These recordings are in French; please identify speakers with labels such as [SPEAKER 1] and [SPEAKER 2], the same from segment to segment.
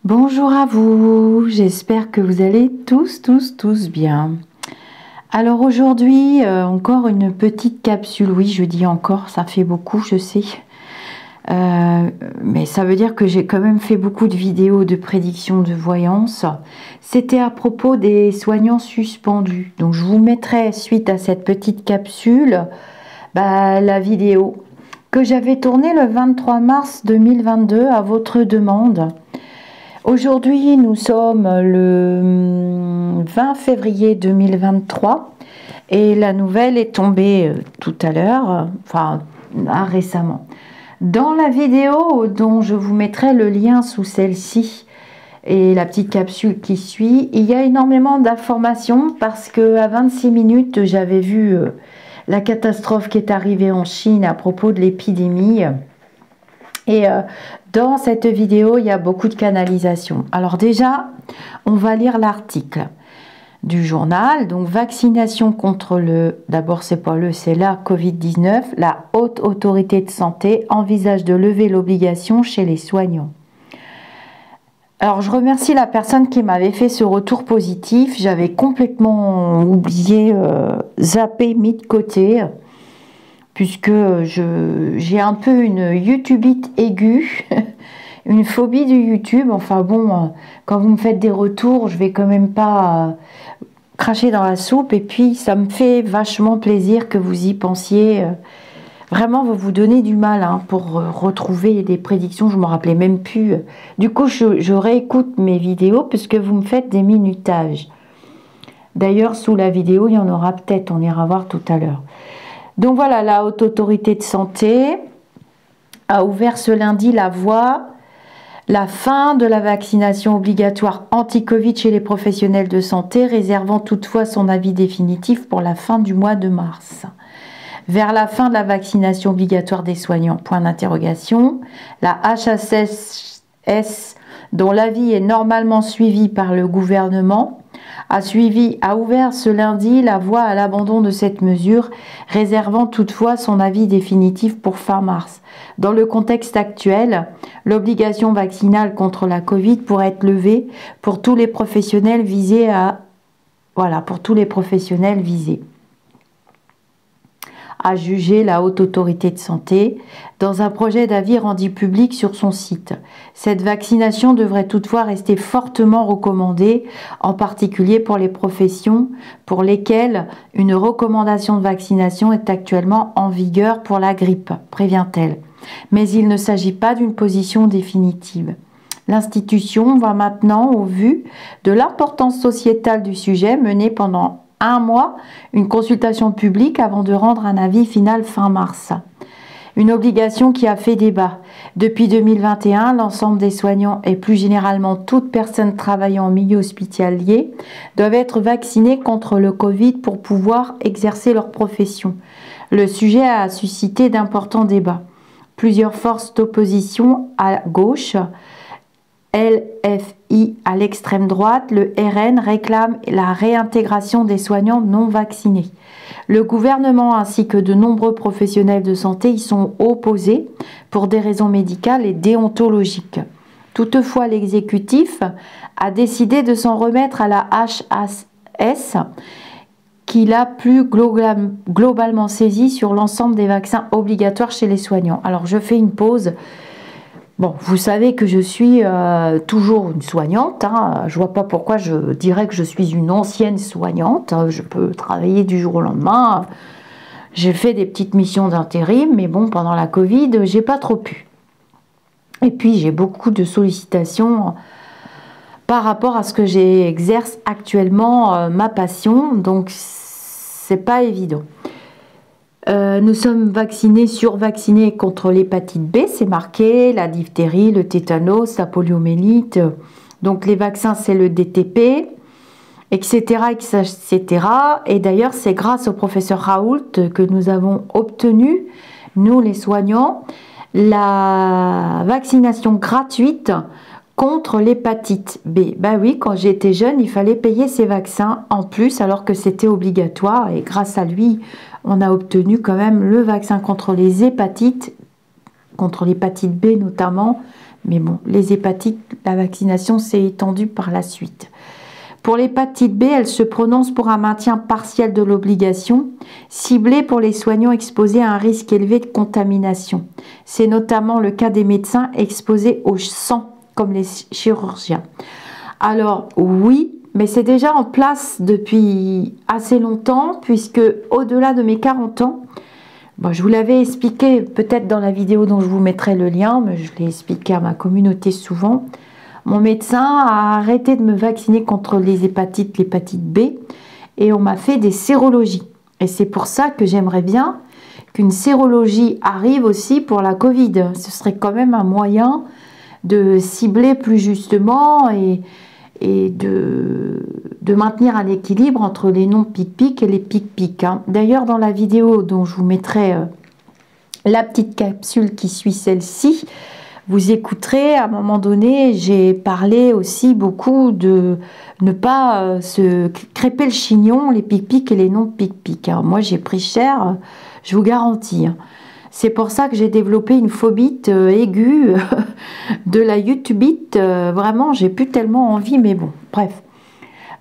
[SPEAKER 1] Bonjour à vous, j'espère que vous allez tous bien. Alors aujourd'hui, encore une petite capsule. Oui, je dis encore, ça fait beaucoup, je sais. Mais ça veut dire que j'ai quand même fait beaucoup de vidéos de prédiction de voyance. C'était à propos des soignants suspendus. Donc je vous mettrai, suite à cette petite capsule, la vidéo que j'avais tournée le 23 mars 2022 à votre demande. Aujourd'hui, nous sommes le 20 février 2023 et la nouvelle est tombée tout à l'heure, enfin récemment. Dans la vidéo dont je vous mettrai le lien sous celle-ci et la petite capsule qui suit, il y a énormément d'informations parce que à 26 minutes, j'avais vu la catastrophe qui est arrivée en Chine à propos de l'épidémie. Et dans cette vidéo, il y a beaucoup de canalisation. Alors déjà, on va lire l'article du journal. Donc, vaccination contre d'abord c'est pas c'est la Covid-19. La Haute Autorité de Santé envisage de lever l'obligation chez les soignants. Alors, je remercie la personne qui m'avait fait ce retour positif. J'avais complètement oublié, zappé, mis de côté, puisque j'ai un peu une YouTubeite aiguë, une phobie du YouTube. Enfin bon, quand vous me faites des retours, je vais quand même pas cracher dans la soupe. Et puis, ça me fait vachement plaisir que vous y pensiez. Vraiment, vous vous donnez du mal pour retrouver des prédictions. Je ne me rappelais même plus. Du coup, je réécoute mes vidéos puisque vous me faites des minutages. D'ailleurs, sous la vidéo, il y en aura peut-être. On ira voir tout à l'heure. Donc voilà, la Haute Autorité de Santé a ouvert ce lundi la voie, la fin de la vaccination obligatoire anti-Covid chez les professionnels de santé, réservant toutefois son avis définitif pour la fin du mois de mars. Vers la fin de la vaccination obligatoire des soignants, point d'interrogation, la HAS, dont l'avis est normalement suivi par le gouvernement, a ouvert ce lundi la voie à l'abandon de cette mesure, réservant toutefois son avis définitif pour fin mars. Dans le contexte actuel, l'obligation vaccinale contre la Covid pourrait être levée pour tous les professionnels visés a jugé la Haute Autorité de Santé dans un projet d'avis rendu public sur son site. Cette vaccination devrait toutefois rester fortement recommandée, en particulier pour les professions pour lesquelles une recommandation de vaccination est actuellement en vigueur pour la grippe, prévient-elle. Mais il ne s'agit pas d'une position définitive. L'institution va maintenant, au vu de l'importance sociétale du sujet, mener pendant un mois une consultation publique avant de rendre un avis final fin mars. Une obligation qui a fait débat. Depuis 2021, l'ensemble des soignants et plus généralement toute personne travaillant en milieu hospitalier doivent être vaccinés contre le Covid pour pouvoir exercer leur profession. Le sujet a suscité d'importants débats. Plusieurs forces d'opposition à gauche, LFI à l'extrême droite, le RN réclame la réintégration des soignants non vaccinés. Le gouvernement ainsi que de nombreux professionnels de santé y sont opposés pour des raisons médicales et déontologiques. Toutefois, l'exécutif a décidé de s'en remettre à la HAS qui l'a plus globalement saisi sur l'ensemble des vaccins obligatoires chez les soignants. Alors je fais une pause. Bon, vous savez que je suis toujours une soignante. Je vois pas pourquoi je dirais que je suis une ancienne soignante. Je peux travailler du jour au lendemain. J'ai fait des petites missions d'intérim, mais bon, pendant la Covid, j'ai pas trop pu. Et puis, j'ai beaucoup de sollicitations par rapport à ce que j'exerce actuellement, ma passion. Donc, c'est pas évident. Nous sommes vaccinés, survaccinés contre l'hépatite B, c'est marqué, la diphtérie, le tétanos, la poliomyélite. Donc les vaccins, c'est le DTP, etc., etc. Et d'ailleurs, c'est grâce au professeur Raoult que nous avons obtenu, nous les soignants, la vaccination gratuite contre l'hépatite B. Ben oui, quand j'étais jeune, il fallait payer ces vaccins en plus alors que c'était obligatoire et grâce à lui, on a obtenu quand même le vaccin contre les hépatites, contre l'hépatite B notamment, Mais bon, les hépatites, la vaccination s'est étendue par la suite. Pour l'hépatite B, elle se prononce pour un maintien partiel de l'obligation, ciblée pour les soignants exposés à un risque élevé de contamination. C'est notamment le cas des médecins exposés au sang, comme les chirurgiens. Alors oui, mais c'est déjà en place depuis assez longtemps, puisque au-delà de mes 40 ans, bon, je vous l'avais expliqué peut-être dans la vidéo dont je vous mettrai le lien, mais je l'ai expliqué à ma communauté souvent. Mon médecin a arrêté de me vacciner contre les hépatites, l'hépatite B, et on m'a fait des sérologies. Et c'est pour ça que j'aimerais bien qu'une sérologie arrive aussi pour la Covid. Ce serait quand même un moyen de cibler plus justement et de maintenir un équilibre entre les non-pic-pic et les pic-pic. D'ailleurs, dans la vidéo dont je vous mettrai la petite capsule qui suit celle-ci, vous écouterez, à un moment donné, j'ai parlé aussi beaucoup de ne pas se crêper le chignon, les pic-pic et les non-pic-pic. Moi, j'ai pris cher, je vous garantis. C'est pour ça que j'ai développé une phobie aiguë de la YouTubite. Vraiment, j'ai plus tellement envie, mais bon, bref.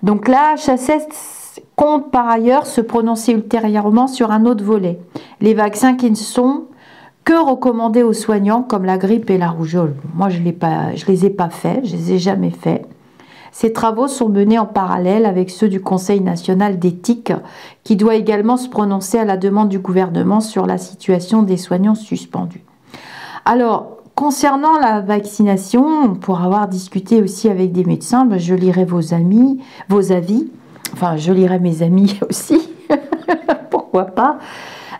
[SPEAKER 1] Donc là, HHS compte par ailleurs se prononcer ultérieurement sur un autre volet. Les vaccins qui ne sont que recommandés aux soignants, comme la grippe et la rougeole. Moi, je les ai pas faits, je les ai jamais faits. Ces travaux sont menés en parallèle avec ceux du Conseil national d'éthique, qui doit également se prononcer à la demande du gouvernement sur la situation des soignants suspendus. Alors, concernant la vaccination, pour avoir discuté aussi avec des médecins, je lirai vos avis, enfin, je lirai mes amis aussi, pourquoi pas.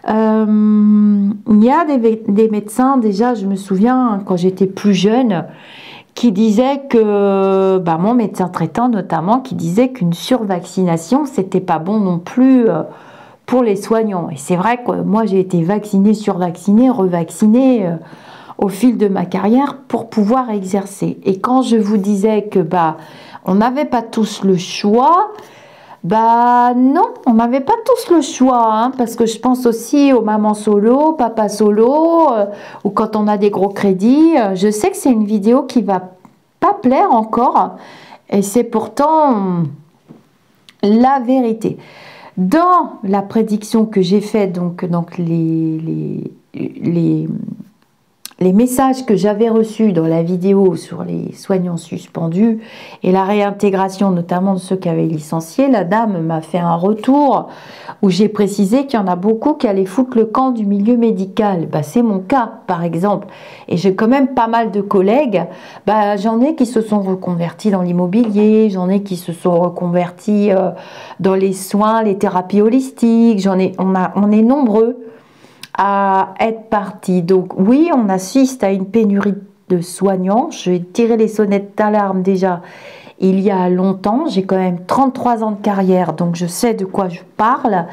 [SPEAKER 1] Il y a des médecins, déjà, je me souviens, quand j'étais plus jeune, qui disaient que, mon médecin traitant notamment, qui disait qu'une survaccination, c'était pas bon non plus pour les soignants. Et c'est vrai que moi, j'ai été vaccinée, survaccinée, revaccinée au fil de ma carrière pour pouvoir exercer. Et quand je vous disais que, on n'avait pas tous le choix, non, on n'avait pas tous le choix, parce que je pense aussi aux mamans solo, papa solo, ou quand on a des gros crédits. Je sais que c'est une vidéo qui va pas plaire encore, et c'est pourtant la vérité. Dans la prédiction que j'ai faite, donc les messages que j'avais reçus dans la vidéo sur les soignants suspendus et la réintégration notamment de ceux qui avaient licencié, la dame m'a fait un retour où j'ai précisé qu'il y en a beaucoup qui allaient foutre le camp du milieu médical. C'est mon cas, par exemple. Et j'ai quand même pas mal de collègues. J'en ai qui se sont reconvertis dans l'immobilier, j'en ai qui se sont reconvertis dans les soins, les thérapies holistiques. On est nombreux à être partis. Donc oui, on assiste à une pénurie de soignants. Je vais tirer les sonnettes d'alarme déjà il y a longtemps. J'ai quand même 33 ans de carrière, donc je sais de quoi je parle.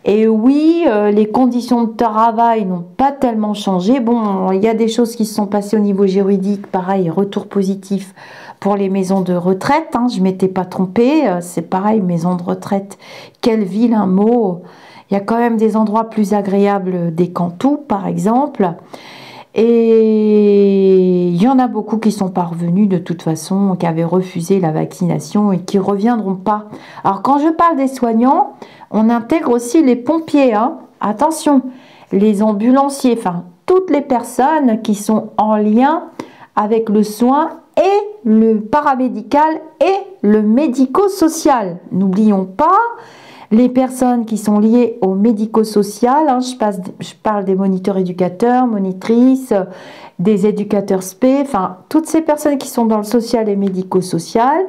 [SPEAKER 1] Et oui, les conditions de travail n'ont pas tellement changé. Bon, il y a des choses qui se sont passées au niveau juridique. Pareil, retour positif pour les maisons de retraite. Je ne m'étais pas trompée. C'est pareil, maison de retraite. Quel vilain mot. Il y a quand même des endroits plus agréables des Cantoux, par exemple. Et il y en a beaucoup qui sont pas revenus de toute façon, qui avaient refusé la vaccination et qui ne reviendront pas. Alors, quand je parle des soignants, on intègre aussi les pompiers. Attention, les ambulanciers, enfin, toutes les personnes qui sont en lien avec le soin et le paramédical et le médico-social. N'oublions pas les personnes qui sont liées au médico-social, je parle des moniteurs éducateurs, monitrices, des éducateurs spé, enfin, toutes ces personnes qui sont dans le social et médico-social.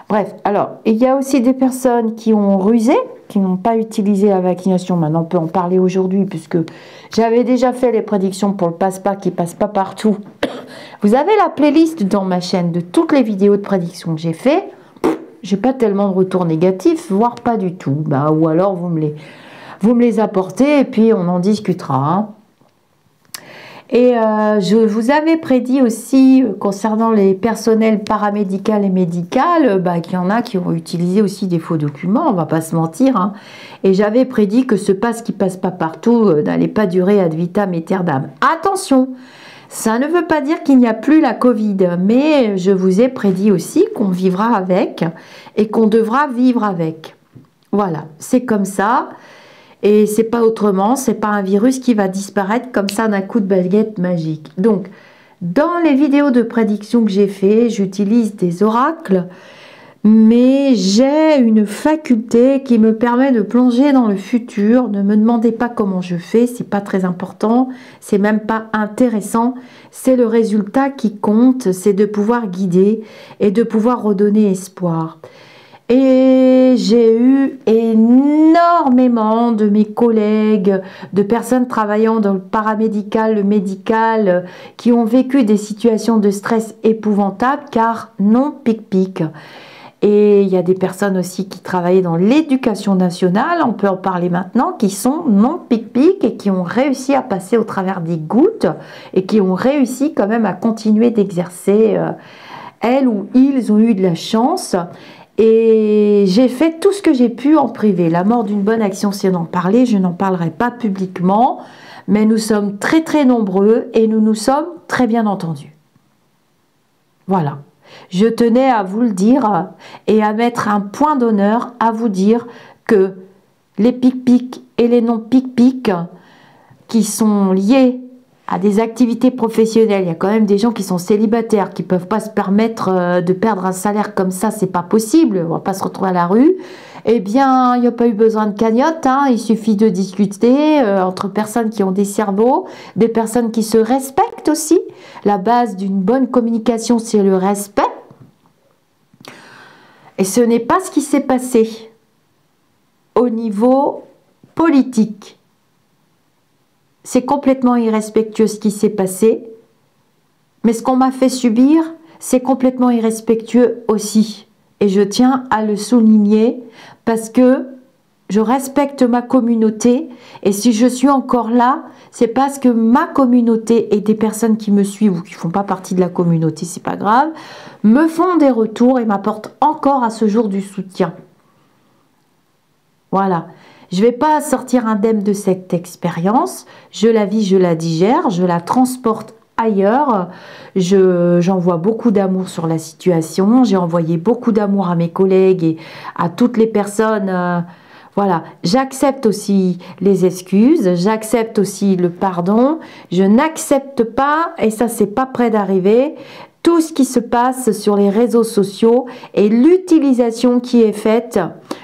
[SPEAKER 1] Bref, alors, il y a aussi des personnes qui ont rusé, qui n'ont pas utilisé la vaccination. Maintenant, on peut en parler aujourd'hui, puisque j'avais déjà fait les prédictions pour le passe-pas qui passe pas partout. Vous avez la playlist dans ma chaîne de toutes les vidéos de prédictions que j'ai fait. J'ai pas tellement de retours négatifs, voire pas du tout. Ou alors vous me les apportez et puis on en discutera. Et je vous avais prédit aussi concernant les personnels paramédical et médical, qu'il y en a qui ont utilisé aussi des faux documents, on va pas se mentir. Et j'avais prédit que ce passe qui passe pas partout n'allait pas durer ad vitam aeternam. Attention, Ça ne veut pas dire qu'il n'y a plus la Covid, mais je vous ai prédit aussi qu'on vivra avec et qu'on devra vivre avec. Voilà, c'est comme ça et c'est pas autrement, c'est pas un virus qui va disparaître comme ça d'un coup de baguette magique. Donc, dans les vidéos de prédiction que j'ai fait, j'utilise des oracles, mais j'ai une faculté qui me permet de plonger dans le futur. Ne me demandez pas comment je fais, c'est pas très important, c'est même pas intéressant. C'est le résultat qui compte, c'est de pouvoir guider et de pouvoir redonner espoir. Et j'ai eu énormément de mes collègues, de personnes travaillant dans le paramédical, le médical, qui ont vécu des situations de stress épouvantables car non pic-pic. Et il y a des personnes aussi qui travaillaient dans l'éducation nationale, on peut en parler maintenant, qui sont non pic-pic et qui ont réussi à passer au travers des gouttes et qui ont réussi quand même à continuer d'exercer. Elles ou ils ont eu de la chance. Et j'ai fait tout ce que j'ai pu en privé. La mort d'une bonne action, c'est d'en parler. Je n'en parlerai pas publiquement, mais nous sommes très très nombreux et nous nous sommes très bien entendus. Voilà. Je tenais à vous le dire et à mettre un point d'honneur à vous dire que les pic-pic et les non-pic-pic qui sont liés à des activités professionnelles, il y a quand même des gens qui sont célibataires, qui ne peuvent pas se permettre de perdre un salaire comme ça, c'est pas possible, on ne va pas se retrouver à la rue. Eh bien, il n'y a pas eu besoin de cagnotte, hein. Il suffit de discuter entre personnes qui ont des cerveaux, des personnes qui se respectent aussi. La base d'une bonne communication, c'est le respect. Et ce n'est pas ce qui s'est passé au niveau politique. C'est complètement irrespectueux ce qui s'est passé, mais ce qu'on m'a fait subir, c'est complètement irrespectueux aussi. Et je tiens à le souligner parce que je respecte ma communauté et si je suis encore là, c'est parce que ma communauté et des personnes qui me suivent ou qui ne font pas partie de la communauté, c'est pas grave, me font des retours et m'apportent encore à ce jour du soutien. Voilà. Je ne vais pas sortir indemne de cette expérience, je la vis, je la digère, je la transporte ailleurs, j'envoie beaucoup d'amour sur la situation, j'ai envoyé beaucoup d'amour à mes collègues et à toutes les personnes, voilà, j'accepte aussi les excuses, j'accepte aussi le pardon, je n'accepte pas, et ça c'est pas près d'arriver, tout ce qui se passe sur les réseaux sociaux et l'utilisation qui est faite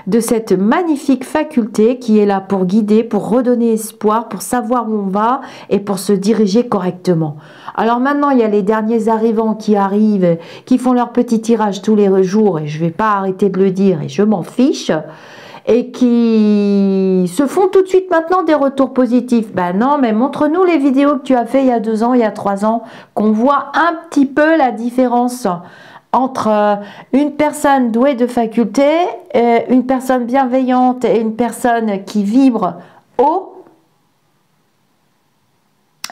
[SPEAKER 1] de cette magnifique faculté qui est là pour guider, pour redonner espoir, pour savoir où on va et pour se diriger correctement. Alors maintenant, il y a les derniers arrivants qui arrivent, qui font leur petit tirage tous les jours et je ne vais pas arrêter de le dire et je m'en fiche. Et qui se font tout de suite maintenant des retours positifs. Ben non, mais montre-nous les vidéos que tu as fait il y a 2 ans, il y a 3 ans, qu'on voit un petit peu la différence entre une personne douée de facultés, une personne bienveillante et une personne qui vibre haut,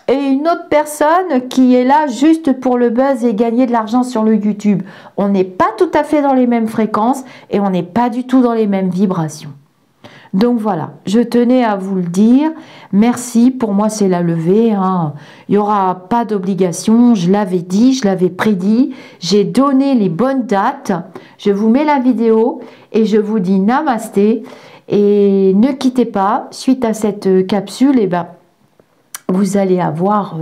[SPEAKER 1] et une autre personne qui est là juste pour le buzz et gagner de l'argent sur le YouTube. On n'est pas tout à fait dans les mêmes fréquences et on n'est pas du tout dans les mêmes vibrations. Donc voilà, je tenais à vous le dire. Merci, pour moi c'est la levée, hein. Il n'y aura pas d'obligation, je l'avais dit, je l'avais prédit. J'ai donné les bonnes dates. Je vous mets la vidéo et je vous dis namasté. Et ne quittez pas, suite à cette capsule, eh ben, vous allez avoir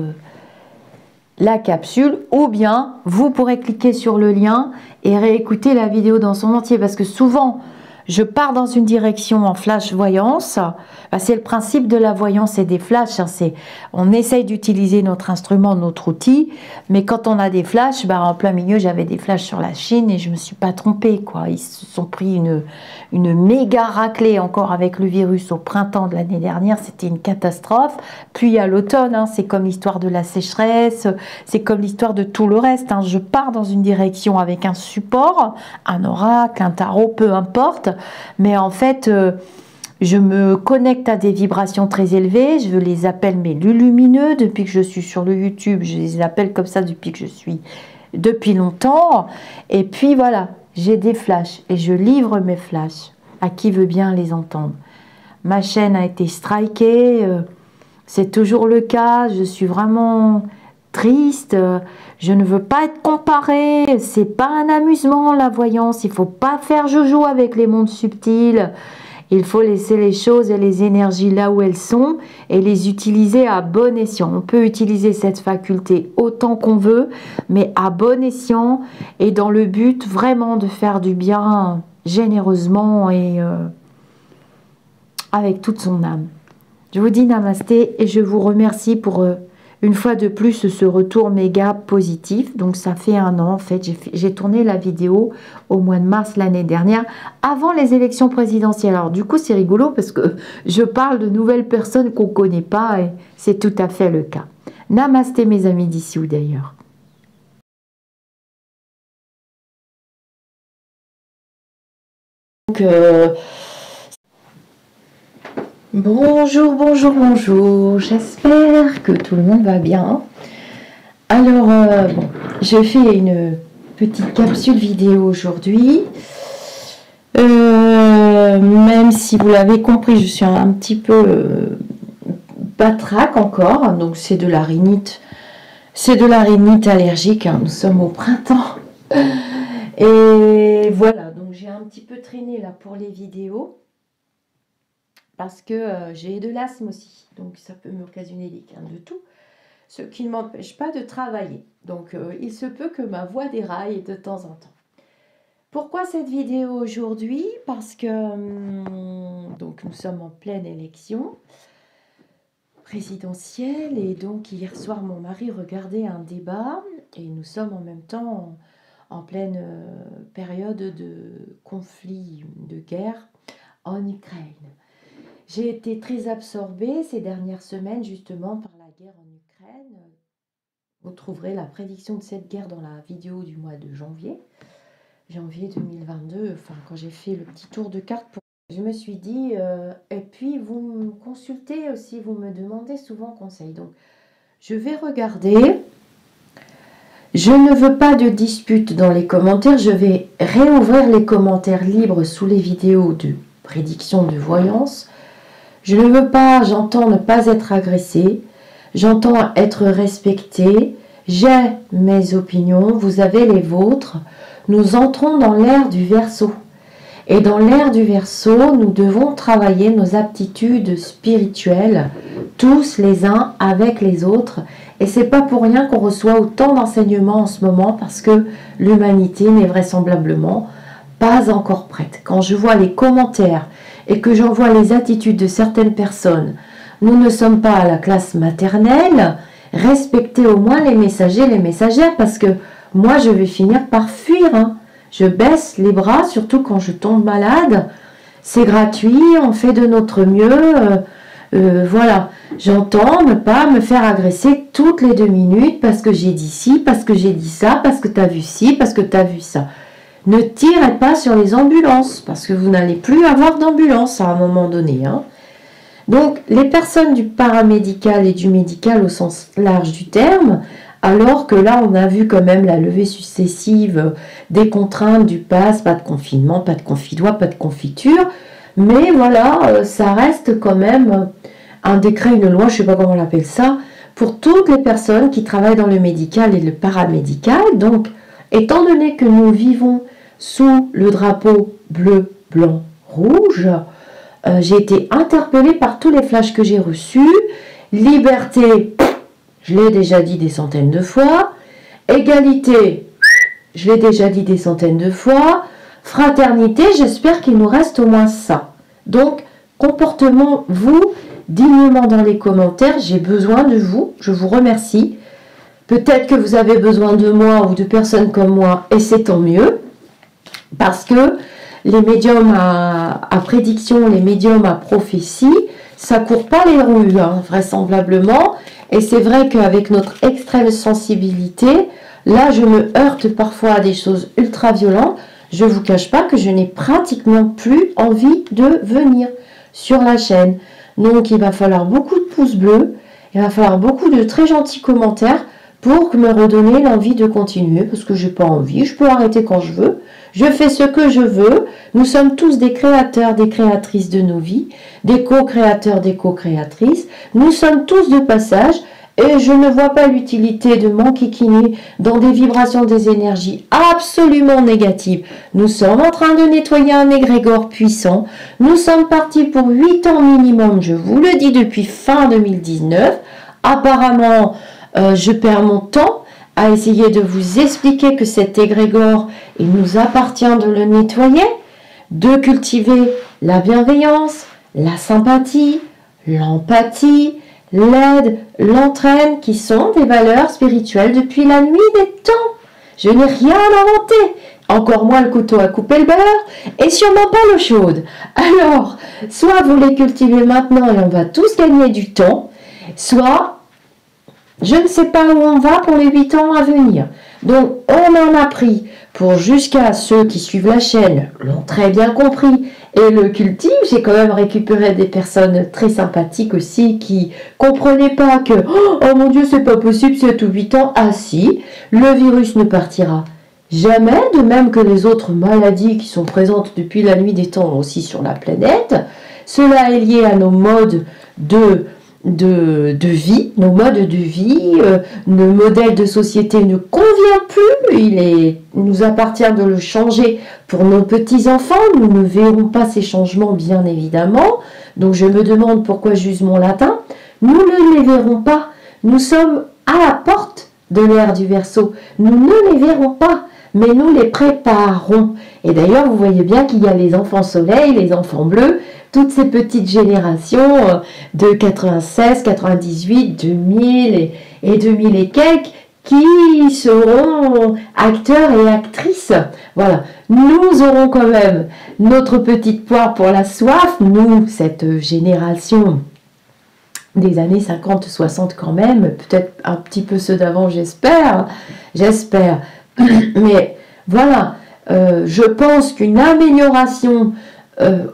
[SPEAKER 1] la capsule ou bien vous pourrez cliquer sur le lien et réécouter la vidéo dans son entier parce que souvent je pars dans une direction en flash voyance. C'est le principe de la voyance et des flashs, hein. On essaye d'utiliser notre instrument, notre outil, mais quand on a des flashs, en plein milieu j'avais des flashs sur la Chine et je me suis pas trompée, quoi. Ils se sont pris une méga raclée encore avec le virus au printemps de l'année dernière, c'était une catastrophe. Puis à l'automne, hein, c'est comme l'histoire de la sécheresse, c'est comme l'histoire de tout le reste, hein. Je pars dans une direction avec un support, un oracle, un tarot, peu importe, mais en fait je me connecte à des vibrations très élevées, je les appelle mes lumineux. Depuis que je suis sur le YouTube, je les appelle comme ça depuis que je suis depuis longtemps. Et puis voilà, j'ai des flashs et je livre mes flashs à qui veut bien les entendre. Ma chaîne a été strikée, c'est toujours le cas, je suis vraiment triste, je ne veux pas être comparée, c'est pas un amusement la voyance, il faut pas faire jojo avec les mondes subtils, il faut laisser les choses et les énergies là où elles sont et les utiliser à bon escient. On peut utiliser cette faculté autant qu'on veut, mais à bon escient et dans le but vraiment de faire du bien généreusement et avec toute son âme. Je vous dis namasté et je vous remercie pour une fois de plus ce retour méga positif. Donc ça fait 1 an en fait, j'ai tourné la vidéo au mois de mars l'année dernière, avant les élections présidentielles. Alors du coup c'est rigolo parce que je parle de nouvelles personnes qu'on ne connaît pas et c'est tout à fait le cas. Namasté mes amis d'ici ou d'ailleurs. Donc bonjour, bonjour, bonjour, j'espère que tout le monde va bien. Alors, bon, je fais une petite capsule vidéo aujourd'hui. Même si vous l'avez compris, je suis un petit peu patraque encore, donc c'est de la rhinite. C'est de la rhinite allergique, hein. Nous sommes au printemps. Et voilà, donc j'ai un petit peu traîné là pour les vidéos. Parce que j'ai de l'asthme aussi, donc ça peut m'occasionner des quintes de tout, ce qui ne m'empêche pas de travailler. Donc il se peut que ma voix déraille de temps en temps. Pourquoi cette vidéo aujourd'hui? Parce que donc nous sommes en pleine élection présidentielle et donc hier soir mon mari regardait un débat et nous sommes en même temps en pleine période de conflit, de guerre en Ukraine. J'ai été très absorbée ces dernières semaines justement par la guerre en Ukraine. Vous trouverez la prédiction de cette guerre dans la vidéo du mois de janvier 2022, enfin quand j'ai fait le petit tour de cartes. Je me suis dit, et puis vous me consultez aussi, vous me demandez souvent conseil. Donc je vais regarder. Je ne veux pas de dispute dans les commentaires, je vais réouvrir les commentaires libres sous les vidéos de prédiction de voyance. Je ne veux pas, j'entends ne pas être agressée, j'entends être respectée, j'ai mes opinions, vous avez les vôtres. Nous entrons dans l'ère du Verseau. Et dans l'ère du Verseau, nous devons travailler nos aptitudes spirituelles, tous les uns avec les autres. Et c'est pas pour rien qu'on reçoit autant d'enseignements en ce moment, parce que l'humanité n'est vraisemblablement pas encore prête. Quand je vois les commentaires et que j'en vois les attitudes de certaines personnes, nous ne sommes pas à la classe maternelle, respectez au moins les messagers, les messagères, parce que moi je vais finir par fuir, hein. Je baisse les bras, surtout quand je tombe malade, c'est gratuit, on fait de notre mieux, voilà, j'entends ne pas me faire agresser toutes les 2 minutes, parce que j'ai dit ci, parce que j'ai dit ça, parce que tu as vu ci, parce que tu as vu ça. Ne tirez pas sur les ambulances, parce que vous n'allez plus avoir d'ambulance à un moment donné. Hein. Donc, les personnes du paramédical et du médical au sens large du terme, alors que là, on a vu quand même la levée successive des contraintes du pass, pas de confinement, pas de confidois, pas de confiture, mais voilà, ça reste quand même un décret, une loi, je ne sais pas comment on appelle ça, pour toutes les personnes qui travaillent dans le médical et le paramédical. Donc, étant donné que nous vivons sous le drapeau bleu, blanc, rouge, j'ai été interpellée par tous les flashs que j'ai reçus. Liberté, je l'ai déjà dit des centaines de fois. Égalité, je l'ai déjà dit des centaines de fois. Fraternité, j'espère qu'il nous reste au moins ça. Donc, comportement-vous dignement dans les commentaires. J'ai besoin de vous, je vous remercie. Peut-être que vous avez besoin de moi ou de personnes comme moi, et c'est tant mieux. Parce que les médiums à prédiction, les médiums à prophétie, ça ne court pas les rues, hein, vraisemblablement. Et c'est vrai qu'avec notre extrême sensibilité, là, je me heurte parfois à des choses ultra violentes. Je ne vous cache pas que je n'ai pratiquement plus envie de venir sur la chaîne. Donc, il va falloir beaucoup de pouces bleus, il va falloir beaucoup de très gentils commentaires pour me redonner l'envie de continuer, parce que je n'ai pas envie, je peux arrêter quand je veux, je fais ce que je veux, nous sommes tous des créateurs, des créatrices de nos vies, des co-créateurs, des co-créatrices, nous sommes tous de passage, Et je ne vois pas l'utilité de m'enquiquiner dans des vibrations des énergies absolument négatives. Nous sommes en train de nettoyer un égrégore puissant. Nous sommes partis pour 8 ans minimum, je vous le dis depuis fin 2019. Apparemment, je perds mon temps à essayer de vous expliquer que cet égrégore, il nous appartient de le nettoyer, de cultiver la bienveillance, la sympathie, l'empathie, l'aide, l'entraîne, qui sont des valeurs spirituelles depuis la nuit des temps. Je n'ai rien inventé, encore moins le couteau à couper le beurre, et sûrement pas l'eau chaude. Alors, soit vous les cultivez maintenant et on va tous gagner du temps, soit je ne sais pas où on va pour les 8 ans à venir. Donc, on en a pris pour jusqu'à ceux qui suivent la chaîne, l'ont très bien compris et le cultivent. J'ai quand même récupéré des personnes très sympathiques aussi qui comprenaient pas que « Oh mon Dieu, c'est pas possible, 7 ou 8 ans. » Ah si, le virus ne partira jamais, de même que les autres maladies qui sont présentes depuis la nuit des temps aussi sur la planète. Cela est lié à nos modes de vie, nos modes de vie, nos modèles de société ne convient plus, il nous appartient de le changer pour nos petits-enfants, nous ne verrons pas ces changements bien évidemment, donc je me demande pourquoi j'use mon latin, nous ne les verrons pas, nous sommes à la porte de l'ère du Verseau, nous ne les verrons pas, mais nous les préparons, et d'ailleurs vous voyez bien qu'il y a les enfants soleil, les enfants bleus, toutes ces petites générations de 96, 98, 2000 et 2000 et quelques qui seront acteurs et actrices. Voilà, nous aurons quand même notre petite poire pour la soif, nous, cette génération des années 50, 60 quand même, peut-être un petit peu ceux d'avant, j'espère, mais voilà, je pense qu'une amélioration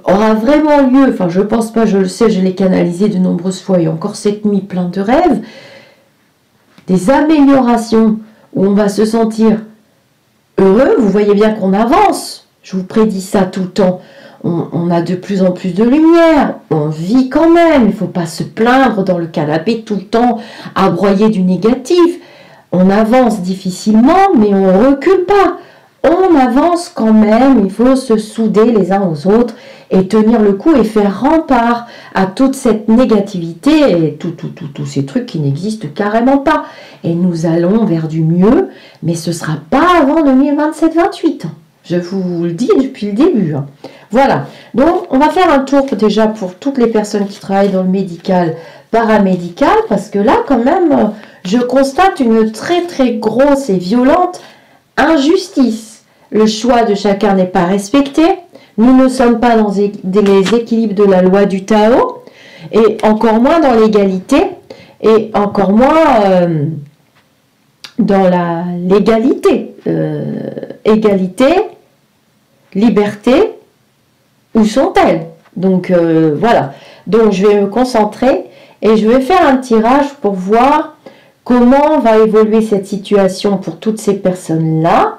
[SPEAKER 1] aura vraiment lieu, enfin je pense pas, je le sais, je l'ai canalisé de nombreuses fois et encore cette nuit plein de rêves, des améliorations où on va se sentir heureux, vous voyez bien qu'on avance, je vous prédis ça tout le temps, on a de plus en plus de lumière, on vit quand même, il ne faut pas se plaindre dans le canapé tout le temps à broyer du négatif, on avance difficilement mais on ne recule pas. On avance quand même, il faut se souder les uns aux autres et tenir le coup et faire rempart à toute cette négativité et tous ces trucs qui n'existent carrément pas. Et nous allons vers du mieux, mais ce ne sera pas avant 2027-28. Je vous le dis depuis le début. Voilà, donc on va faire un tour déjà pour toutes les personnes qui travaillent dans le médical, paramédical, parce que là quand même, je constate une très très grosse et violente injustice. Le choix de chacun n'est pas respecté. Nous ne sommes pas dans les équilibres de la loi du Tao, et encore moins dans l'égalité, et encore moins dans la légalité. Égalité, liberté, où sont-elles? Donc voilà. Donc je vais me concentrer et je vais faire un tirage pour voir comment va évoluer cette situation pour toutes ces personnes-là.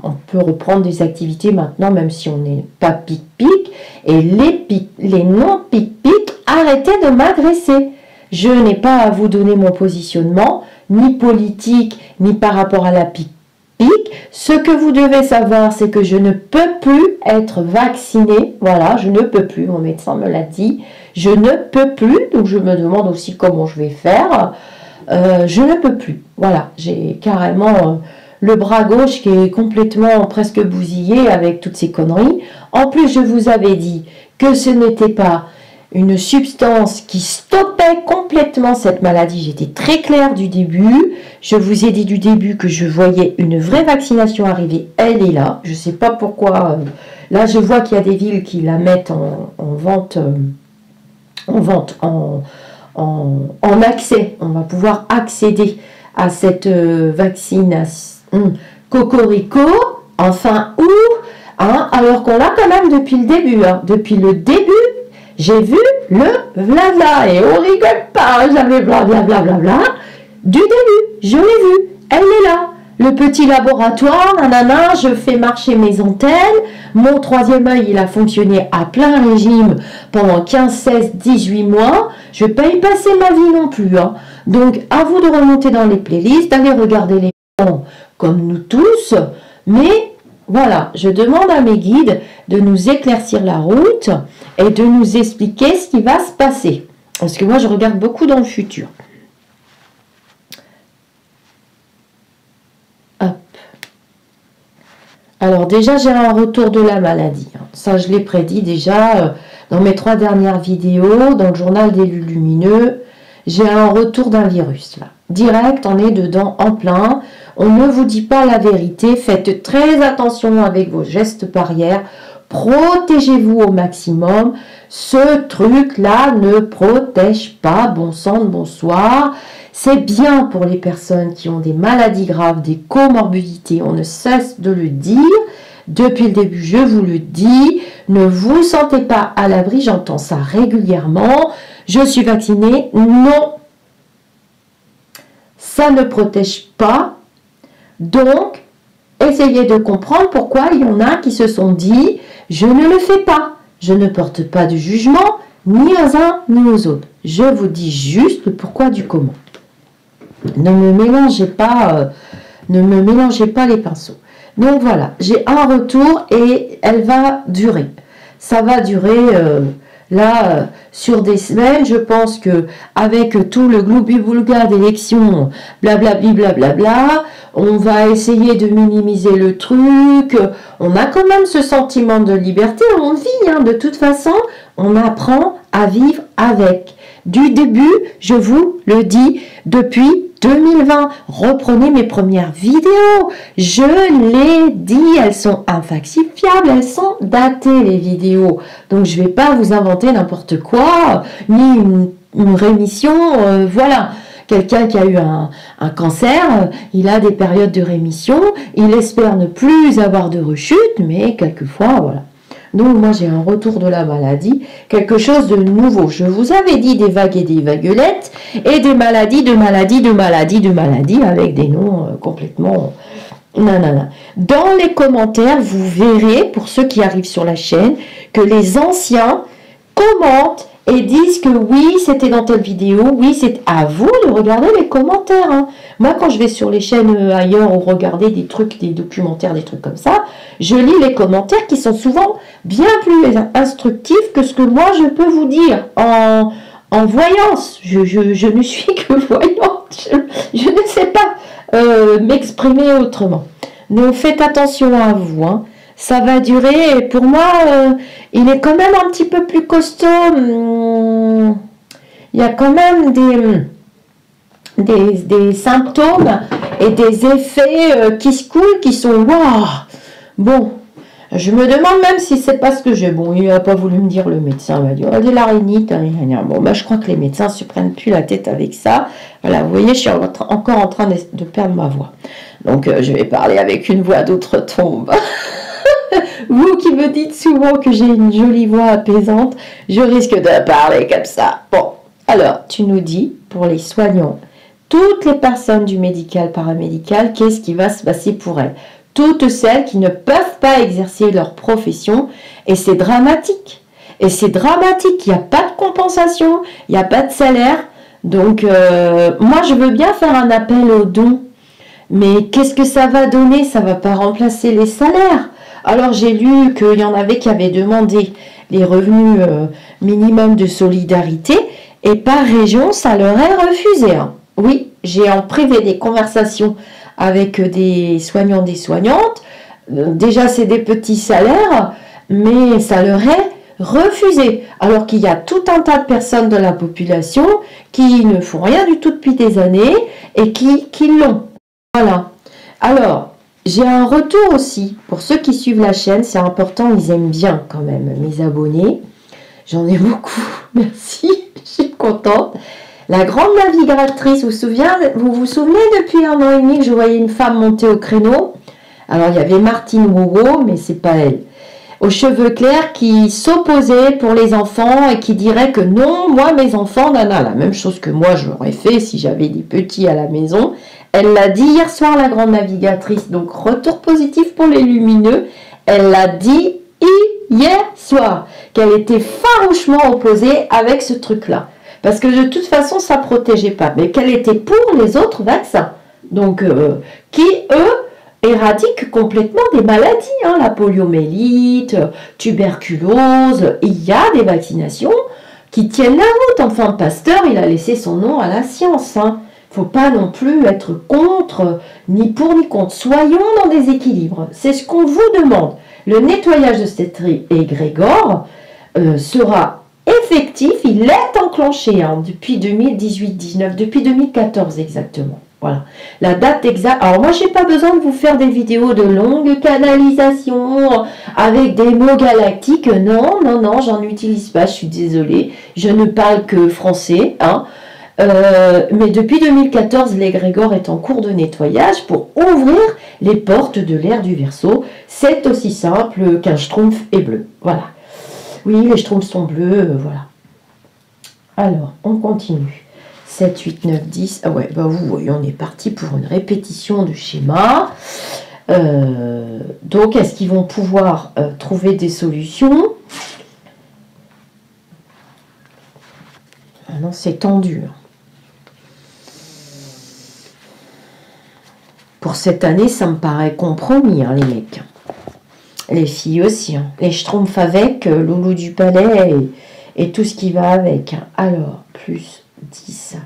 [SPEAKER 1] On peut reprendre des activités maintenant, même si on n'est pas pic-pic. Et les non-pic-pic, arrêtez de m'agresser. Je n'ai pas à vous donner mon positionnement, ni politique, ni par rapport à la pic-pic. Ce que vous devez savoir, c'est que je ne peux plus être vaccinée. Voilà, je ne peux plus, mon médecin me l'a dit. Je ne peux plus, donc je me demande aussi comment je vais faire. Je ne peux plus. Voilà, j'ai carrément... le bras gauche qui est complètement presque bousillé avec toutes ces conneries. En plus, je vous avais dit que ce n'était pas une substance qui stoppait complètement cette maladie. J'étais très claire du début. Je vous ai dit du début que je voyais une vraie vaccination arriver. Elle est là. Je ne sais pas pourquoi. Là, je vois qu'il y a des villes qui la mettent en vente, en accès. On va pouvoir accéder à cette vaccination. Cocorico, enfin où, hein, alors qu'on l'a quand même depuis le début. Depuis le début, j'ai vu le blabla, et on rigole pas, j'avais blablabla, du début, je l'ai vu, elle est là. le petit laboratoire, nanana, je fais marcher mes antennes, mon troisième œil, il a fonctionné à plein régime pendant 15, 16, 18 mois, je ne vais pas y passer ma vie non plus. Hein. Donc, à vous de remonter dans les playlists, d'aller regarder les gens comme nous tous, mais voilà, je demande à mes guides de nous éclaircir la route et de nous expliquer ce qui va se passer. Parce que moi, je regarde beaucoup dans le futur. Alors déjà, j'ai un retour de la maladie. Ça, je l'ai prédit déjà dans mes 3 dernières vidéos, dans le journal des lumineux. J'ai un retour d'un virus, là. Direct, on est dedans en plein. On ne vous dit pas la vérité. Faites très attention avec vos gestes barrières. Protégez-vous au maximum. Ce truc-là ne protège pas. Bon sang de bonsoir. C'est bien pour les personnes qui ont des maladies graves, des comorbidités. On ne cesse de le dire. Depuis le début, je vous le dis. Ne vous sentez pas à l'abri. J'entends ça régulièrement. Je suis vaccinée. Non. Ça ne protège pas. Donc, essayez de comprendre pourquoi il y en a qui se sont dit « Je ne le fais pas. Je ne porte pas de jugement, ni aux uns ni aux autres. Je vous dis juste le pourquoi du comment. » Ne me mélangez pas les pinceaux. Donc voilà, j'ai un retour et elle va durer. Ça va durer sur des semaines. Je pense que avec tout le gloubi-boulga d'élections, blablabli, blablabla, on va essayer de minimiser le truc. On a quand même ce sentiment de liberté. On vit, hein, de toute façon, on apprend à vivre avec. Du début, je vous le dis, depuis 2020, reprenez mes premières vidéos. Je l'ai dit, elles sont infalsifiables, elles sont datées les vidéos. Donc je ne vais pas vous inventer n'importe quoi, ni une rémission, voilà. Quelqu'un qui a eu un cancer, il a des périodes de rémission, il espère ne plus avoir de rechute, mais quelquefois, voilà. Donc moi j'ai un retour de la maladie, quelque chose de nouveau. Je vous avais dit des vagues et des vaguelettes, et des maladies, de maladies, de maladies, de maladies, avec des noms complètement nanana. Dans les commentaires, vous verrez, pour ceux qui arrivent sur la chaîne, que les anciens commentent et disent que oui, c'était dans telle vidéo, oui, c'est à vous de regarder les commentaires. Hein. Moi, quand je vais sur les chaînes ailleurs ou regarder des trucs, des documentaires, des trucs comme ça, je lis les commentaires qui sont souvent bien plus instructifs que ce que moi, je peux vous dire en voyance. Je ne suis que voyante. Je ne sais pas m'exprimer autrement. Donc, faites attention à vous, hein. Ça va durer, et pour moi, il est quand même un petit peu plus costaud. Il y a quand même des symptômes et des effets qui se coulent, qui sont waouh. Bon, je me demande même si c'est parce que j'ai... Bon, il n'a pas voulu me dire, le médecin m'a dit, oh, de la rhinite. Bon, bah, je crois que les médecins ne se prennent plus la tête avec ça. Voilà, vous voyez, je suis encore en train de perdre ma voix. Donc, je vais parler avec une voix d'outre-tombe. Vous qui me dites souvent que j'ai une jolie voix apaisante, je risque de parler comme ça. Bon, alors, tu nous dis, pour les soignants, toutes les personnes du médical, paramédical, qu'est-ce qui va se passer pour elles? Toutes celles qui ne peuvent pas exercer leur profession, et c'est dramatique. Et c'est dramatique, il n'y a pas de compensation, il n'y a pas de salaire. Donc, moi, je veux bien faire un appel aux dons, mais qu'est-ce que ça va donner? Ça ne va pas remplacer les salaires. Alors, j'ai lu qu'il y en avait qui avaient demandé les revenus minimum de solidarité et par région, ça leur est refusé. Hein. Oui, j'ai en privé des conversations avec des soignants, des soignantes. Déjà, c'est des petits salaires, mais ça leur est refusé. Alors qu'il y a tout un tas de personnes de la population qui ne font rien du tout depuis des années et qui l'ont. Voilà. Alors, j'ai un retour aussi, pour ceux qui suivent la chaîne, c'est important, ils aiment bien quand même mes abonnés. J'en ai beaucoup, merci, je suis contente. La grande navigatrice, vous vous souvenez depuis 1 an et demi que je voyais une femme monter au créneau? Alors il y avait Martine Wogo, mais c'est pas elle. Aux cheveux clairs qui s'opposait pour les enfants et qui dirait que non, moi mes enfants, nana, la même chose que moi j'aurais fait si j'avais des petits à la maison. Elle l'a dit hier soir, la grande navigatrice. Donc, retour positif pour les lumineux. Elle l'a dit hier soir, qu'elle était farouchement opposée avec ce truc-là. Parce que de toute façon, ça ne protégeait pas. Mais qu'elle était pour les autres vaccins. Donc, qui, eux, éradiquent complètement des maladies. Hein, la poliomyélite, tuberculose. Il y a des vaccinations qui tiennent la route. Enfin, Pasteur, il a laissé son nom à la science. Hein. Il ne faut pas non plus être contre, ni pour ni contre. Soyons dans des équilibres. C'est ce qu'on vous demande. Le nettoyage de cet égrégore sera effectif. Il est enclenché hein, depuis 2018-19, depuis 2014 exactement. Voilà. La date exacte. Alors moi, j'ai pas besoin de vous faire des vidéos de longue canalisation avec des mots galactiques. Non, non, non, j'en utilise pas. Je suis désolée. Je ne parle que français. Hein. Mais depuis 2014, l'égrégore est en cours de nettoyage pour ouvrir les portes de l'ère du Verseau. C'est aussi simple qu'un schtroumpf est bleu. Voilà. Oui, les schtroumpfs sont bleus. Voilà. Alors, on continue. 7, 8, 9, 10. Ah ouais, bah vous voyez, on est parti pour une répétition du schéma. Donc, est-ce qu'ils vont pouvoir trouver des solutions? Ah non, c'est tendu. Pour cette année, ça me paraît compromis, hein, les mecs. Les filles aussi. Hein. Les schtroumpfs avec, Loulou du Palais et tout ce qui va avec. Hein. Alors, plus 10.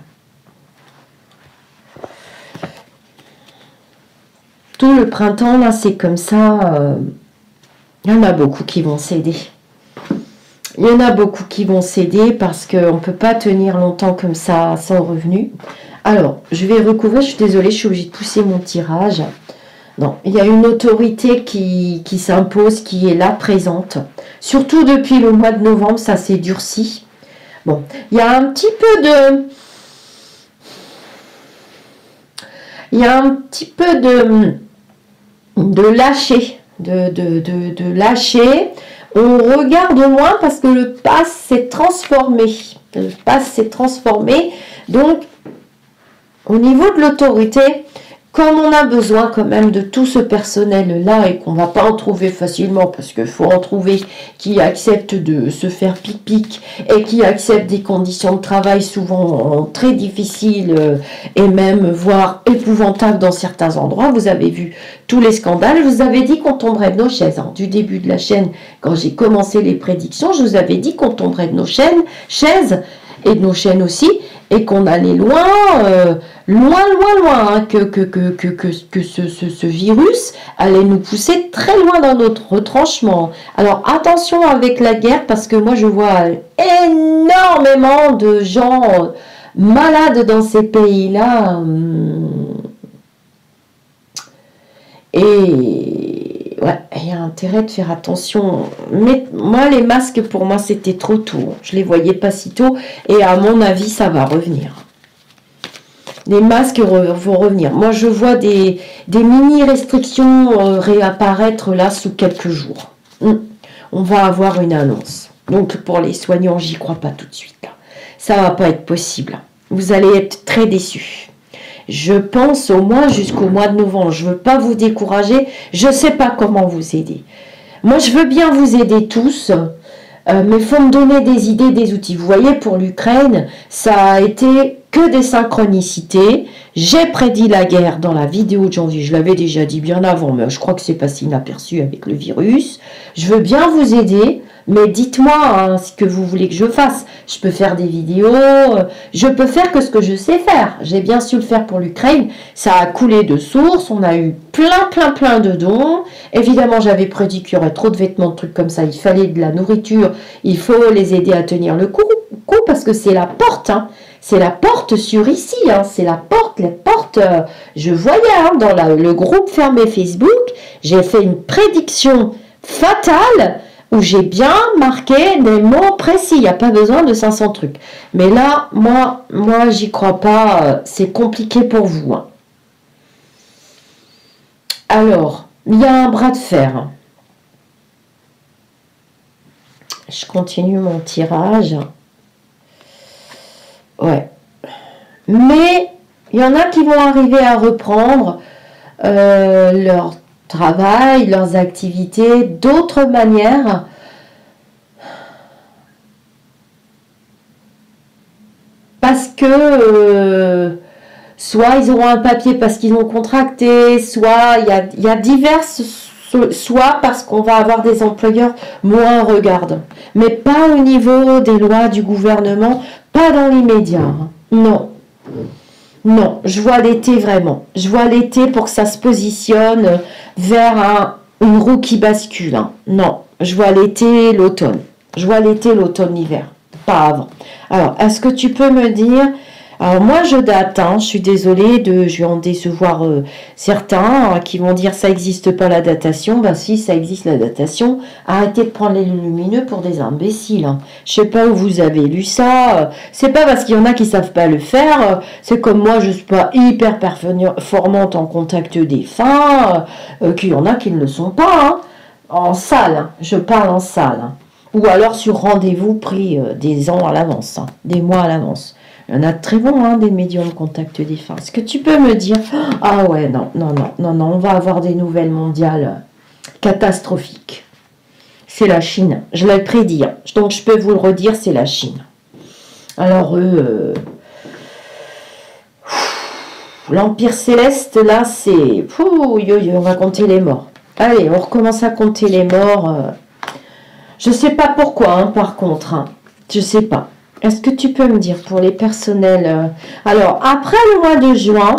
[SPEAKER 1] Tout le printemps, là, c'est comme ça. Il y en a beaucoup qui vont céder. Il y en a beaucoup qui vont céder parce qu'on ne peut pas tenir longtemps comme ça sans revenu. Alors, je vais recouvrir. Je suis désolée, je suis obligée de pousser mon tirage. Non, il y a une autorité qui s'impose, qui est là, présente. Surtout depuis le mois de novembre, ça s'est durci. Bon, il y a un petit peu de... Il y a un petit peu de lâcher. De lâcher. On regarde moins parce que le pass s'est transformé. Le pass s'est transformé. Donc, au niveau de l'autorité, comme on a besoin quand même de tout ce personnel-là et qu'on ne va pas en trouver facilement parce qu'il faut en trouver qui acceptent de se faire pic-pic et qui acceptent des conditions de travail souvent très difficiles et même voire épouvantables dans certains endroits. Vous avez vu tous les scandales. Je vous avais dit qu'on tomberait de nos chaises. Hein. Du début de la chaîne, quand j'ai commencé les prédictions, je vous avais dit qu'on tomberait de nos chaises et de nos chaînes aussi et qu'on allait loin, loin, hein, que ce virus allait nous pousser très loin dans notre retranchement. Alors attention avec la guerre parce que moi je vois énormément de gens malades dans ces pays-là. Et ouais, il y a intérêt de faire attention. Mais moi, les masques, pour moi, c'était trop tôt. Je les voyais pas si tôt. Et à mon avis, ça va revenir. Les masques vont revenir. Moi, je vois des mini-restrictions réapparaître là sous quelques jours. On va avoir une annonce. Donc, pour les soignants, j'y crois pas tout de suite. Là. Ça va pas être possible. Vous allez être très déçus. Je pense au moins jusqu'au mois de novembre. Je ne veux pas vous décourager. Je ne sais pas comment vous aider. Moi, je veux bien vous aider tous. Mais il faut me donner des idées, des outils. Vous voyez, pour l'Ukraine, ça a été que des synchronicités. J'ai prédit la guerre dans la vidéo de janvier. Je l'avais déjà dit bien avant, mais je crois que c'est passé inaperçu avec le virus. Je veux bien vous aider. Mais dites-moi hein, ce que vous voulez que je fasse. Je peux faire des vidéos, je peux faire que ce que je sais faire. J'ai bien su le faire pour l'Ukraine. Ça a coulé de source, on a eu plein de dons. Évidemment, j'avais prédit qu'il y aurait trop de vêtements, de trucs comme ça. Il fallait de la nourriture, il faut les aider à tenir le coup parce que c'est la porte. Hein. C'est la porte sur ici, hein. C'est la porte, les portes. Je voyais hein, dans le groupe fermé Facebook, j'ai fait une prédiction fatale où j'ai bien marqué des mots précis. Il n'y a pas besoin de 500 trucs. Mais là, moi j'y crois pas. C'est compliqué pour vous. Hein. Alors, il y a un bras de fer. Je continue mon tirage. Ouais. Mais
[SPEAKER 2] Il y en a qui vont arriver à reprendre leur travail, leurs activités d'autres manières. Parce que soit ils auront un papier parce qu'ils ont contracté, soit il y a diverses, soit parce qu'on va avoir des employeurs moins regardants. Mais pas au niveau des lois du gouvernement, pas dans l'immédiat. Hein. Non. Non, je vois l'été vraiment. Je vois l'été pour que ça se positionne vers une roue qui bascule. Hein. Non, je vois l'été, l'automne. Je vois l'été, l'automne, l'hiver. Pas avant. Alors, est-ce que tu peux me dire... Alors moi je date, hein, je suis désolée, je vais en décevoir certains qui vont dire ça n'existe pas la datation. Ben si, ça existe la datation. Arrêtez de prendre les lumineux pour des imbéciles. Hein. Je sais pas où vous avez lu ça. C'est pas parce qu'il y en a qui savent pas le faire. C'est comme moi, je suis pas hyper performante en contact défunt, qu'il y en a qui ne le sont pas. Hein. En salle, hein. Je parle en salle. Hein. Ou alors sur rendez-vous pris des ans à l'avance, hein, des mois à l'avance. Il y en a de très bons, hein, des médiums contact défunts. Est-ce que tu peux me dire... Ah ouais, non, on va avoir des nouvelles mondiales catastrophiques. C'est la Chine, je l'ai prédit. Hein. Donc je peux vous le redire, c'est la Chine. Alors eux... L'Empire Céleste, là, c'est... On va compter les morts. Allez, on recommence à compter les morts. Je sais pas pourquoi, hein, par contre. Hein. Je sais pas. Est-ce que tu peux me dire pour les personnels... Alors, après le mois de juin,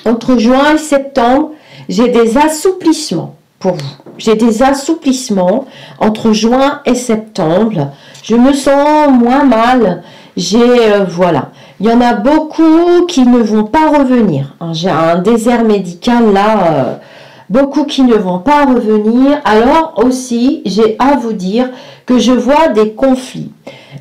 [SPEAKER 2] entre juin et septembre, j'ai des assouplissements pour vous. J'ai des assouplissements entre juin et septembre. Je me sens moins mal. Voilà. Il y en a beaucoup qui ne vont pas revenir. J'ai un désert médical là... Beaucoup qui ne vont pas revenir. Alors aussi, j'ai à vous dire que je vois des conflits.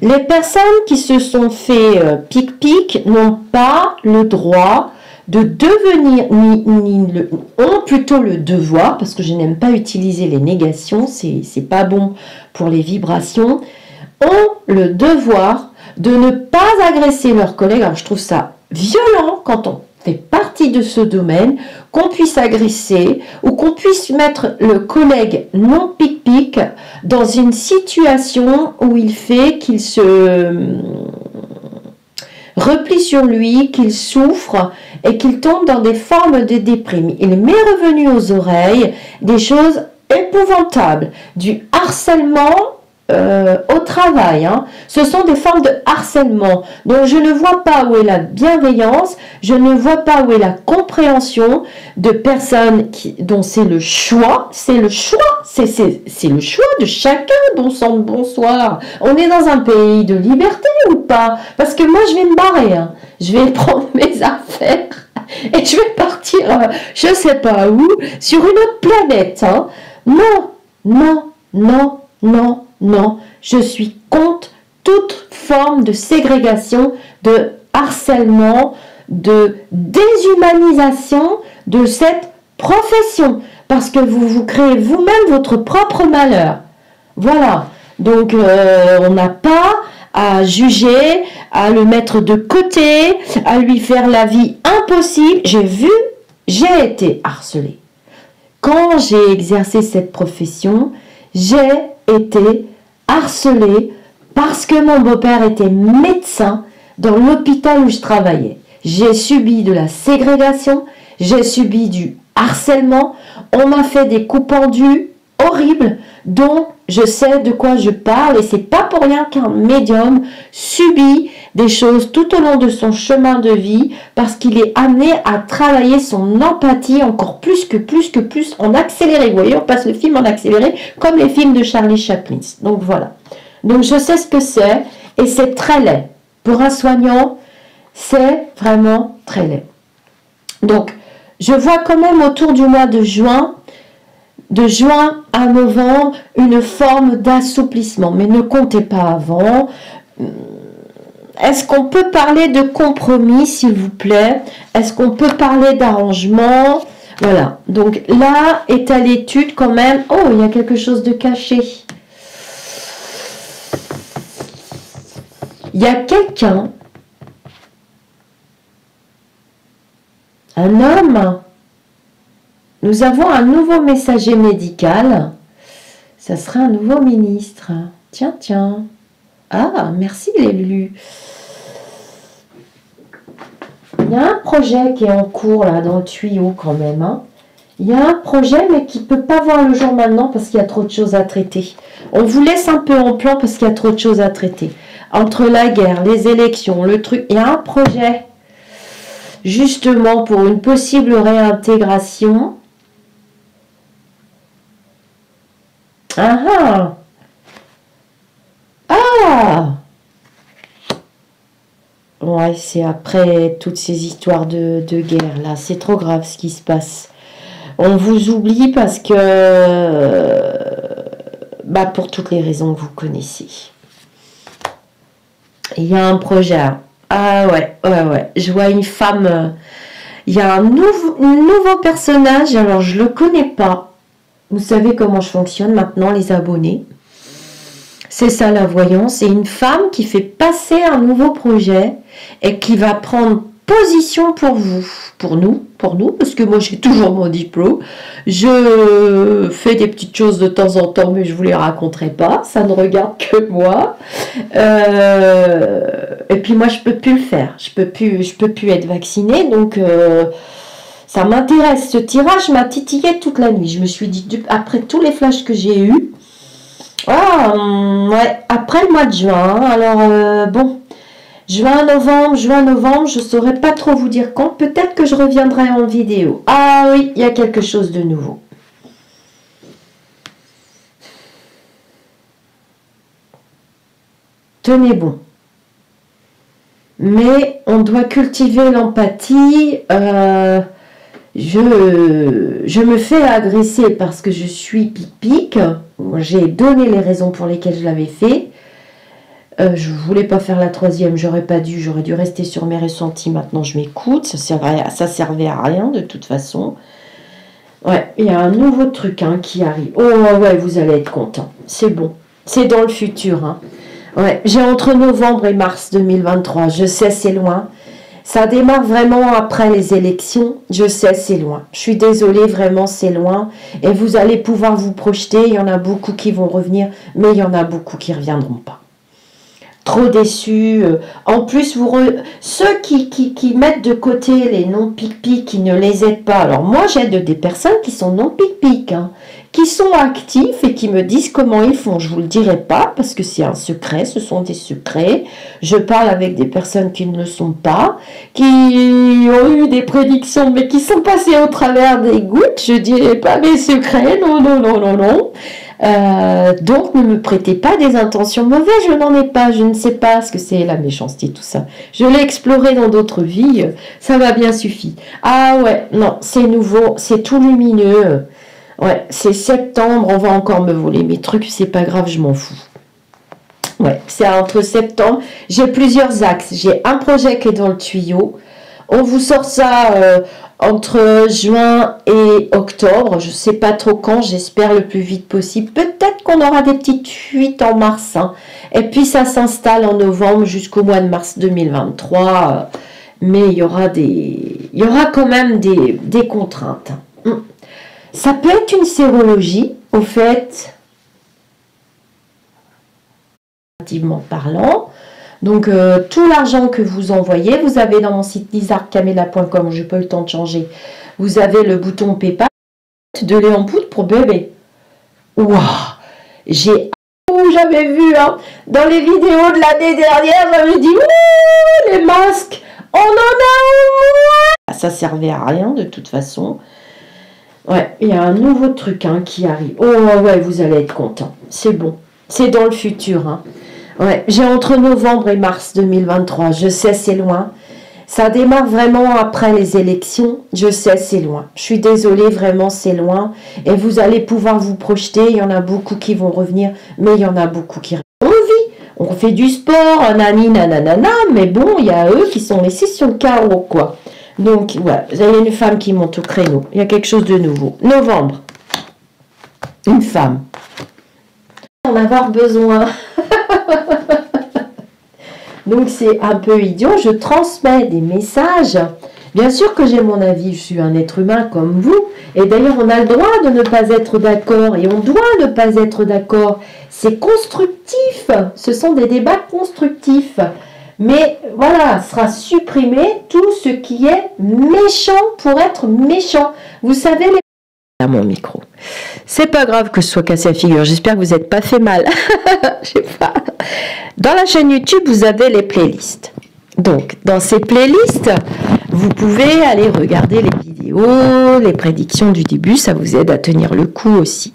[SPEAKER 2] Les personnes qui se sont fait pic-pic n'ont pas le droit de devenir, ont plutôt le devoir, parce que je n'aime pas utiliser les négations, c'est pas bon pour les vibrations, ont le devoir de ne pas agresser leurs collègues. Alors je trouve ça violent quand on fait partie de ce domaine, qu'on puisse agresser ou qu'on puisse mettre le collègue non pic-pic dans une situation où il fait qu'il se replie sur lui, qu'il souffre et qu'il tombe dans des formes de déprime. Il m'est revenu aux oreilles des choses épouvantables, du harcèlement au travail. Hein. Ce sont des formes de harcèlement. Donc je ne vois pas où est la bienveillance, je ne vois pas où est la compréhension de personnes dont c'est le choix, c'est le choix de chacun. Bon sang, bonsoir. On est dans un pays de liberté ou pas? Parce que moi je vais me barrer, hein. Je vais prendre mes affaires et je vais partir, je sais pas où, sur une autre planète. Hein. Non, je suis contre toute forme de ségrégation, de harcèlement, de déshumanisation de cette profession, parce que vous créez vous-même votre propre malheur. Voilà, donc on n'a pas à juger, à le mettre de côté, à lui faire la vie impossible. J'ai été harcelée. Quand j'ai exercé cette profession, j'ai été harcelée parce que mon beau-père était médecin dans l'hôpital où je travaillais. J'ai subi de la ségrégation, j'ai subi du harcèlement, on m'a fait des coups pendus horribles, donc je sais de quoi je parle et c'est pas pour rien qu'un médium subit des choses tout au long de son chemin de vie parce qu'il est amené à travailler son empathie encore plus en accéléré. Vous voyez, on passe le film en accéléré comme les films de Charlie Chaplin. Donc voilà. Donc je sais ce que c'est et c'est très laid. Pour un soignant, c'est vraiment très laid. Donc je vois quand même autour du mois de juin à novembre, une forme d'assouplissement. Mais ne comptez pas avant. Est-ce qu'on peut parler de compromis, s'il vous plaît? Est-ce qu'on peut parler d'arrangement? Voilà. Donc là est à l'étude quand même. Oh, il y a quelque chose de caché. Il y a quelqu'un Un homme. Nous avons un nouveau messager médical. Ça sera un nouveau ministre. Tiens, tiens. Ah, merci l'élu. Il y a un projet qui est en cours là, dans le tuyau quand même. Hein. Il y a un projet mais qui ne peut pas voir le jour maintenant parce qu'il y a trop de choses à traiter. On vous laisse un peu en plan parce qu'il y a trop de choses à traiter. Entre la guerre, les élections, le truc, il y a un projet justement pour une possible réintégration. Ah ah! Ah! Ouais, c'est après toutes ces histoires de guerre là. C'est trop grave ce qui se passe. On vous oublie parce que... bah pour toutes les raisons que vous connaissez. Il y a un projet. Ah ouais, ouais. Je vois une femme... il y a un nouveau personnage. Alors, je le connais pas. Vous savez comment je fonctionne maintenant, les abonnés. C'est ça la voyance. C'est une femme qui fait passer un nouveau projet et qui va prendre position pour vous, pour nous, parce que moi j'ai toujours mon diplôme. Je fais des petites choses de temps en temps, mais je vous les raconterai pas. Ça ne regarde que moi. Et puis moi je peux plus le faire. Je peux plus être vaccinée, donc. Ça m'intéresse, ce tirage m'a titillé toute la nuit. Je me suis dit, après tous les flashs que j'ai eus, ouais, après le mois de juin, alors bon, juin, novembre, je ne saurais pas trop vous dire quand. Peut-être que je reviendrai en vidéo. Ah oui, il y a quelque chose de nouveau. Tenez bon. Mais on doit cultiver l'empathie. Je me fais agresser parce que je suis pic-pic. J'ai donné les raisons pour lesquelles je l'avais fait. Je voulais pas faire la troisième, j'aurais dû rester sur mes ressentis. Maintenant, je m'écoute. Ça servait à rien de toute façon. Ouais, il y a un nouveau truc qui arrive. Oh ouais, vous allez être content. C'est bon. C'est dans le futur. Ouais, j'ai entre novembre et mars 2023. Je sais, c'est loin. Ça démarre vraiment après les élections. Je sais, c'est loin. Je suis désolée, vraiment, c'est loin. Et vous allez pouvoir vous projeter. Il y en a beaucoup qui vont revenir, mais il y en a beaucoup qui ne reviendront pas. Trop déçus. En plus, ceux qui mettent de côté les non-pic-pic, qui ne les aident pas. Alors moi, j'aide des personnes qui sont non-pic-pic, qui sont actifs et qui me disent comment ils font. Je ne vous le dirai pas parce que c'est un secret, ce sont des secrets. Je parle avec des personnes qui ne le sont pas, qui ont eu des prédictions mais qui sont passées au travers des gouttes. Je ne dirai pas mes secrets, non. Donc ne me prêtez pas des intentions mauvaises, je n'en ai pas, je ne sais pas ce que c'est la méchanceté, tout ça. Je l'ai exploré dans d'autres vies, ça m'a bien suffi. Ah ouais, non, c'est nouveau, c'est tout lumineux. Ouais, c'est septembre, on va encore me voler mes trucs, c'est pas grave, je m'en fous. Ouais, c'est entre septembre, j'ai plusieurs axes. J'ai un projet qui est dans le tuyau. On vous sort ça entre juin et octobre. Je sais pas trop quand, j'espère le plus vite possible. Peut-être qu'on aura des petites fuites en mars. Et puis ça s'installe en novembre jusqu'au mois de mars 2023. Mais il y aura quand même des contraintes. Ça peut être une sérologie, au fait, relativement parlant. Donc, tout l'argent que vous envoyez, vous avez dans mon site lizardcamela.com, je n'ai pas eu le temps de changer, vous avez le bouton PayPal de lait en poudre pour bébé. Waouh! J'avais vu, dans les vidéos de l'année dernière, j'avais dit, ouh, les masques, on en a au moins! Ça servait à rien de toute façon. Ouais, il y a un nouveau truc qui arrive. Oh ouais, vous allez être content. C'est bon. C'est dans le futur. Ouais, j'ai entre novembre et mars 2023. Je sais, c'est loin. Ça démarre vraiment après les élections. Je sais, c'est loin. Je suis désolée, vraiment, c'est loin. Et vous allez pouvoir vous projeter. Il y en a beaucoup qui vont revenir, mais il y en a beaucoup qui restent. On vit. On fait du sport, nanana, mais bon, il y a eux qui sont laissés sur le carreau, quoi. Donc, voilà, vous avez une femme qui monte au créneau. Il y a quelque chose de nouveau. Novembre. Une femme. En avoir besoin. Donc, c'est un peu idiot. Je transmets des messages Bien sûr que j'ai mon avis, je suis un être humain comme vous. Et d'ailleurs, on a le droit de ne pas être d'accord et on doit ne pas être d'accord. C'est constructif, ce sont des débats constructifs. Mais voilà, sera supprimé tout ce qui est méchant pour être méchant. Vous savez, à mon micro. C'est pas grave que ce soit cassé la figure, j'espère que vous n'êtes pas fait mal. Je sais pas. Dans la chaîne YouTube, vous avez les playlists. Donc, dans ces playlists, vous pouvez aller regarder les vidéos, les prédictions du début, ça vous aide à tenir le coup aussi.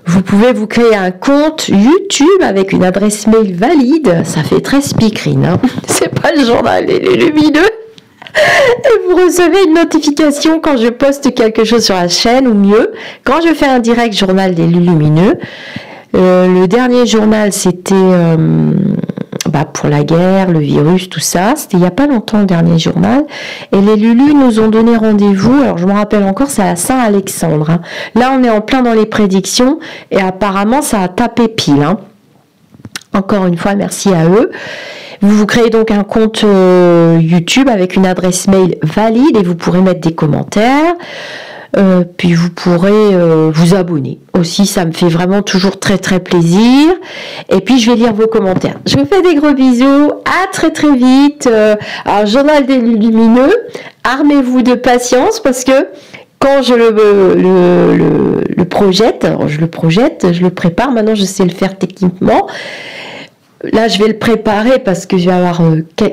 [SPEAKER 2] Vous pouvez vous créer un compte YouTube avec une adresse mail valide, ça fait très speakerine, hein. C'est pas le journal des lumineux. Et vous recevez une notification quand je poste quelque chose sur la chaîne, ou mieux, quand je fais un direct journal des lumineux. Le dernier journal, c'était pour la guerre, le virus, tout ça. C'était il n'y a pas longtemps, le dernier journal. Et les Lulus nous ont donné rendez-vous. Alors, je me rappelle encore, c'est à Saint-Alexandre, hein. Là, on est en plein dans les prédictions. Et apparemment, ça a tapé pile, hein. Encore une fois, merci à eux. Vous vous créez donc un compte YouTube avec une adresse mail valide et vous pourrez mettre des commentaires. Puis vous pourrez vous abonner. Aussi, ça me fait vraiment toujours très très plaisir. Et puis, je vais lire vos commentaires. Je vous fais des gros bisous. À très très vite. Alors, journal des lumineux. Armez-vous de patience parce que quand je le projette, alors je le prépare. Maintenant, je sais le faire techniquement. Là, je vais le préparer parce que je vais avoir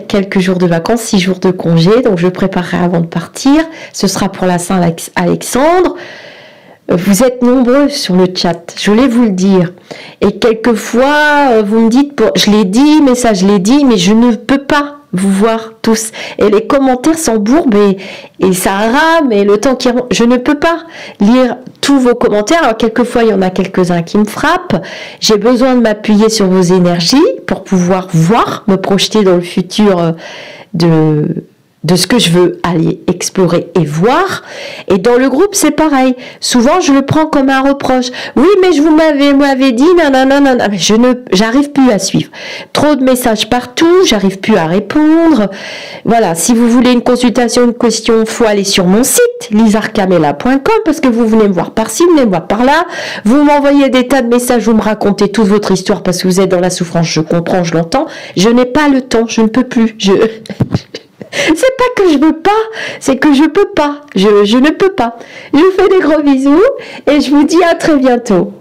[SPEAKER 2] quelques jours de vacances, 6 jours de congé. Donc, je le préparerai avant de partir. Ce sera pour la Saint-Alexandre. Vous êtes nombreux sur le chat, je voulais vous le dire. Et quelquefois, vous me dites, je l'ai dit, mais ça, je l'ai dit, mais je ne peux pas vous voir tous. Et les commentaires s'embourbent et ça rame et le temps qui remonte. Je ne peux pas lire tous vos commentaires. Alors, quelquefois, il y en a quelques-uns qui me frappent. J'ai besoin de m'appuyer sur vos énergies pour pouvoir voir, me projeter dans le futur de ce que je veux aller explorer et voir. Et dans le groupe, c'est pareil. Souvent, je le prends comme un reproche. Oui, mais je m'avais dit, nanana, mais j'arrive plus à suivre. Trop de messages partout, j'arrive plus à répondre. Voilà, si vous voulez une consultation, une question, faut aller sur mon site, lisarcamela.com, parce que vous venez me voir par-ci, vous venez me voir par-là. Vous m'envoyez des tas de messages, vous me racontez toute votre histoire parce que vous êtes dans la souffrance, je comprends, je l'entends. Je n'ai pas le temps, je ne peux plus. C'est pas que je veux pas, c'est que je peux pas. Je ne peux pas. Je vous fais des gros bisous et je vous dis à très bientôt.